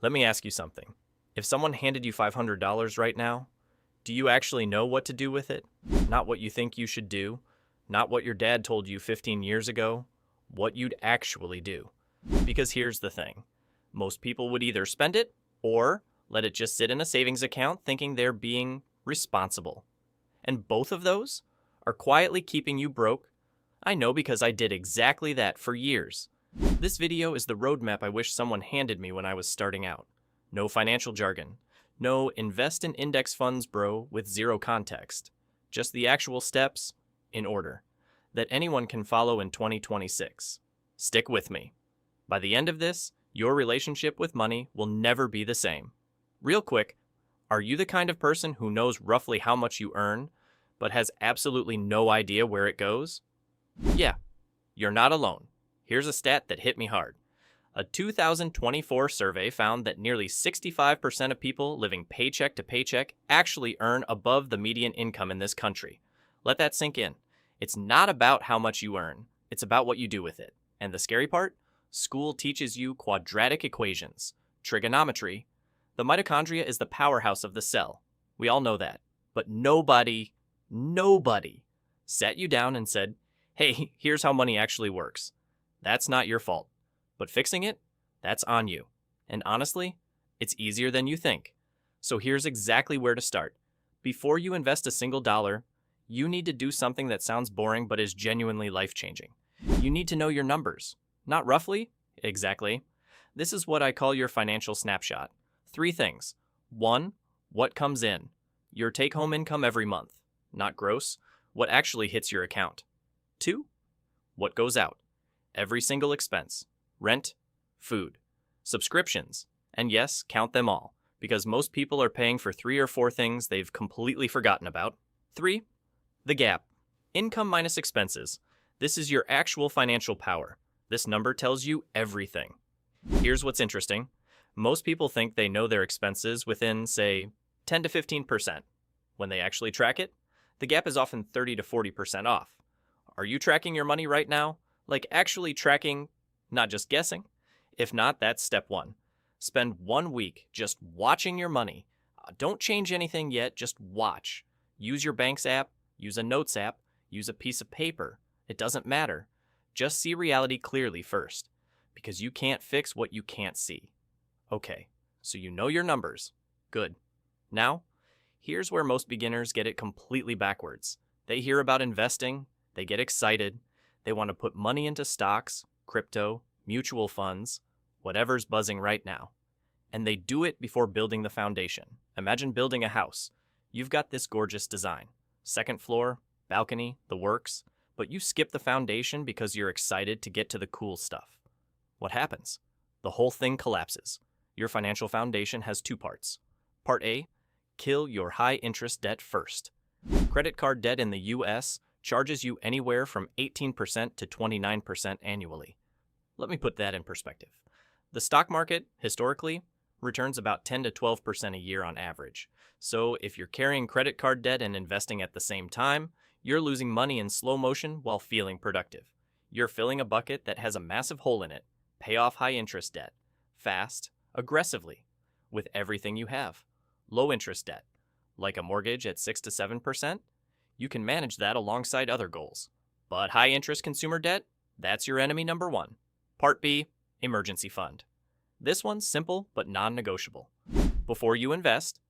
Let me ask you something. If someone handed you $500 right now, do you actually know what to do with it? Not what you think you should do, not what your dad told you 15 years ago, what you'd actually do. Because here's the thing. Most people would either spend it or let it just sit in a savings account thinking they're being responsible. And both of those are quietly keeping you broke. I know because I did exactly that for years. This video is the roadmap I wish someone handed me when I was starting out. No financial jargon. No invest in index funds, bro, with zero context. Just the actual steps, in order, that anyone can follow in 2026. Stick with me. By the end of this, your relationship with money will never be the same. Real quick, are you the kind of person who knows roughly how much you earn, but has absolutely no idea where it goes? Yeah, you're not alone. Here's a stat that hit me hard. A 2024 survey found that nearly 65% of people living paycheck to paycheck actually earn above the median income in this country. Let that sink in. It's not about how much you earn. It's about what you do with it. And the scary part? School teaches you quadratic equations, trigonometry. The mitochondria is the powerhouse of the cell. We all know that. But nobody sat you down and said, hey, here's how money actually works. That's not your fault. But fixing it, that's on you. And honestly, it's easier than you think. So here's exactly where to start. Before you invest a single dollar, you need to do something that sounds boring but is genuinely life-changing. You need to know your numbers. Not roughly, exactly. This is what I call your financial snapshot. 3 things. 1, what comes in? Your take-home income every month. Not gross. What actually hits your account. 2, what goes out? Every single expense. Rent, food, subscriptions, and yes, count them all, because most people are paying for 3 or 4 things they've completely forgotten about. 3, the gap. Income minus expenses. This is your actual financial power. This number tells you everything. Here's what's interesting. Most people think they know their expenses within, say, 10 to 15%. When they actually track it, the gap is often 30 to 40% off. Are you tracking your money right now? Like actually tracking, not just guessing? If not, that's step 1. Spend 1 week just watching your money. Don't change anything yet, just watch. Use your bank's app, use a notes app, use a piece of paper. It doesn't matter. Just see reality clearly first, because you can't fix what you can't see. Okay, so you know your numbers. Good. Now, here's where most beginners get it completely backwards. They hear about investing, they get excited, they want to put money into stocks, crypto, mutual funds, whatever's buzzing right now. And they do it before building the foundation. Imagine building a house. You've got this gorgeous design. 2nd floor, balcony, the works, but you skip the foundation because you're excited to get to the cool stuff. What happens? The whole thing collapses. Your financial foundation has 2 parts. Part A, kill your high-interest debt first. Credit card debt in the U.S. charges you anywhere from 18% to 29% annually. Let me put that in perspective. The stock market, historically, returns about 10 to 12% a year on average. So if you're carrying credit card debt and investing at the same time, you're losing money in slow motion while feeling productive. You're filling a bucket that has a massive hole in it. Pay off high-interest debt. Fast, aggressively, with everything you have. Low-interest debt, like a mortgage at 6 to 7%, you can manage that alongside other goals. But high-interest consumer debt, that's your enemy number 1. Part B, emergency fund. This one's simple but non-negotiable. Before you invest,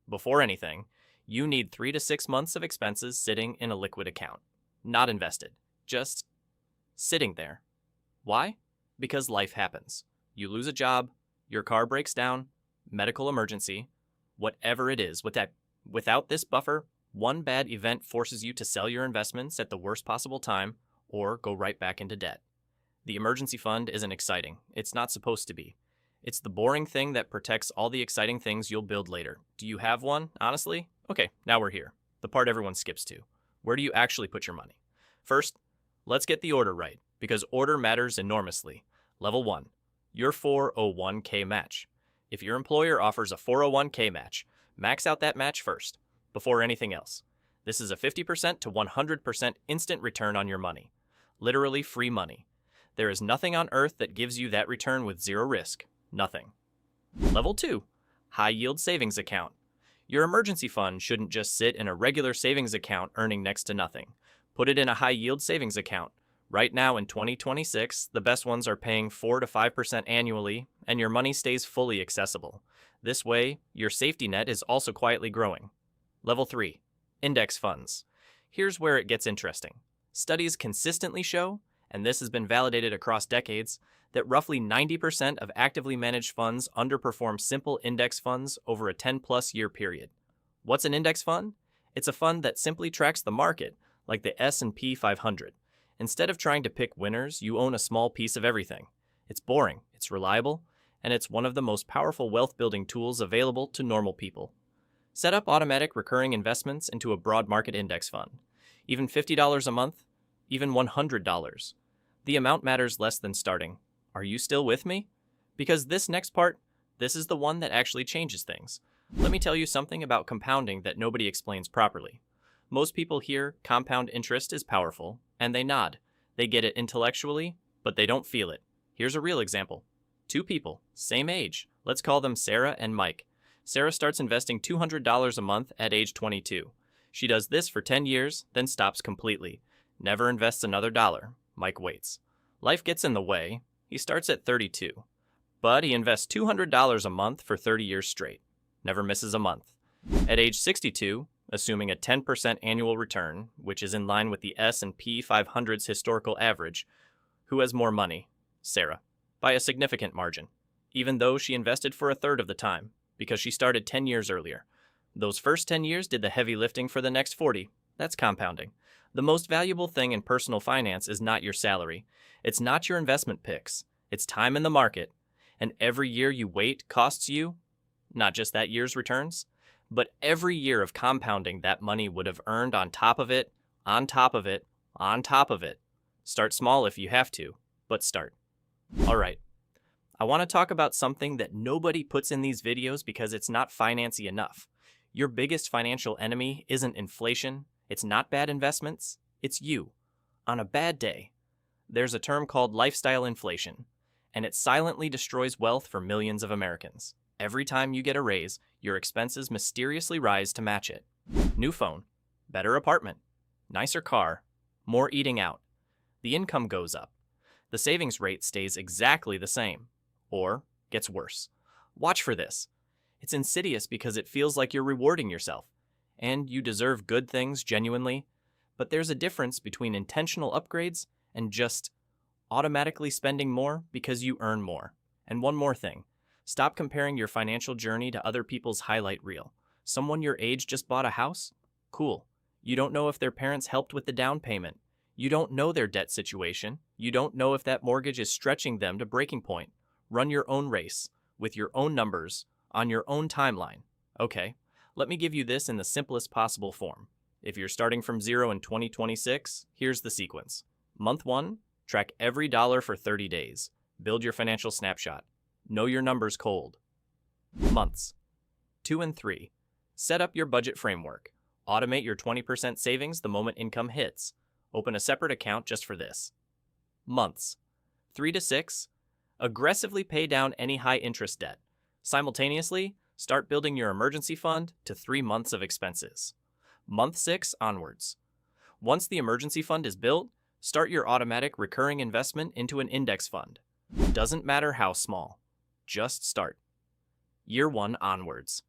before anything, you need 3 to 6 months of expenses sitting in a liquid account. Not invested, just sitting there. Why? Because life happens. You lose a job, your car breaks down, medical emergency, whatever it is. Without this buffer, one bad event forces you to sell your investments at the worst possible time or go right back into debt. The emergency fund isn't exciting. It's not supposed to be. It's the boring thing that protects all the exciting things you'll build later. Do you have one, honestly? Okay, now we're here. The part everyone skips to. Where do you actually put your money? First, let's get the order right, because order matters enormously. Level 1, your 401k match. If your employer offers a 401k match, max out that match first, before anything else. This is a 50% to 100% instant return on your money. Literally free money. There is nothing on earth that gives you that return with zero risk. Nothing. Level 2. High yield savings account. Your emergency fund shouldn't just sit in a regular savings account earning next to nothing. Put it in a high yield savings account. Right now in 2026, the best ones are paying 4 to 5% annually, and your money stays fully accessible. This way, your safety net is also quietly growing. Level 3. Index funds. Here's where it gets interesting. Studies consistently show, and this has been validated across decades, that roughly 90% of actively managed funds underperform simple index funds over a 10-plus year period. What's an index fund? It's a fund that simply tracks the market, like the S&P 500. Instead of trying to pick winners, you own a small piece of everything. It's boring, it's reliable, and it's one of the most powerful wealth-building tools available to normal people. Set up automatic recurring investments into a broad market index fund. Even $50 a month, even $100. The amount matters less than starting. Are you still with me? Because this next part, this is the one that actually changes things. Let me tell you something about compounding that nobody explains properly. Most people hear compound interest is powerful, and they nod. They get it intellectually, but they don't feel it. Here's a real example. Two people, same age. Let's call them Sarah and Mike. Sarah starts investing $200 a month at age 22. She does this for 10 years, then stops completely. Never invests another dollar. Mike waits. Life gets in the way. He starts at 32. But he invests $200 a month for 30 years straight. Never misses a month. At age 62, assuming a 10% annual return, which is in line with the S&P 500's historical average, who has more money? Sarah. By a significant margin. Even though she invested for a third of the time, because she started 10 years earlier. Those first 10 years did the heavy lifting for the next 40. That's compounding. The most valuable thing in personal finance is not your salary. It's not your investment picks. It's time in the market. And every year you wait costs you, not just that year's returns, but every year of compounding that money would have earned on top of it, on top of it, on top of it. Start small if you have to, but start. All right. I want to talk about something that nobody puts in these videos because it's not financy enough. Your biggest financial enemy isn't inflation, it's not bad investments, it's you. On a bad day. There's a term called lifestyle inflation, and it silently destroys wealth for millions of Americans. Every time you get a raise, your expenses mysteriously rise to match it. New phone, better apartment, nicer car, more eating out. The income goes up. The savings rate stays exactly the same, or gets worse. Watch for this. It's insidious because it feels like you're rewarding yourself, and you deserve good things genuinely, but there's a difference between intentional upgrades and just automatically spending more because you earn more. And one more thing. Stop comparing your financial journey to other people's highlight reel. Someone your age just bought a house? Cool. You don't know if their parents helped with the down payment. You don't know their debt situation. You don't know if that mortgage is stretching them to breaking point. Run your own race, with your own numbers, on your own timeline. Okay, let me give you this in the simplest possible form. If you're starting from zero in 2026, here's the sequence. Month 1, track every dollar for 30 days. Build your financial snapshot. Know your numbers cold. Months 2 and 3. Set up your budget framework. Automate your 20% savings the moment income hits. Open a separate account just for this. Months 3 to 6. Aggressively pay down any high-interest debt. Simultaneously, start building your emergency fund to 3 months of expenses. Month 6 onwards. Once the emergency fund is built, start your automatic recurring investment into an index fund. Doesn't matter how small. Just start. Year 1 onwards.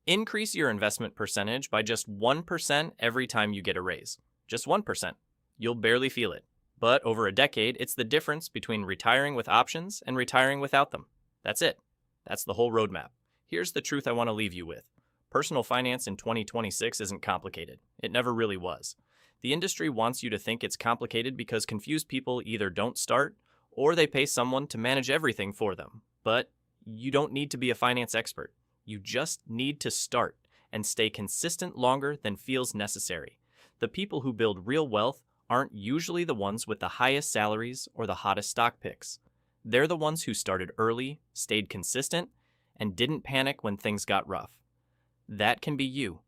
Increase your investment percentage by just 1% every time you get a raise. Just 1%. You'll barely feel it. But over a decade, it's the difference between retiring with options and retiring without them. That's it. That's the whole roadmap. Here's the truth I want to leave you with. Personal finance in 2026 isn't complicated. It never really was. The industry wants you to think it's complicated because confused people either don't start or they pay someone to manage everything for them. But you don't need to be a finance expert. You just need to start and stay consistent longer than feels necessary. The people who build real wealth aren't usually the ones with the highest salaries or the hottest stock picks. They're the ones who started early, stayed consistent, and didn't panic when things got rough. That can be you.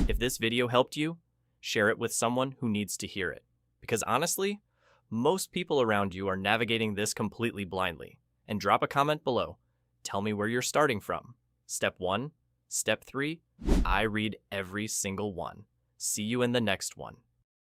If this video helped you, share it with someone who needs to hear it. Because honestly, most people around you are navigating this completely blindly. And drop a comment below. Tell me where you're starting from. Step 1, Step 3, I read every single one. See you in the next one.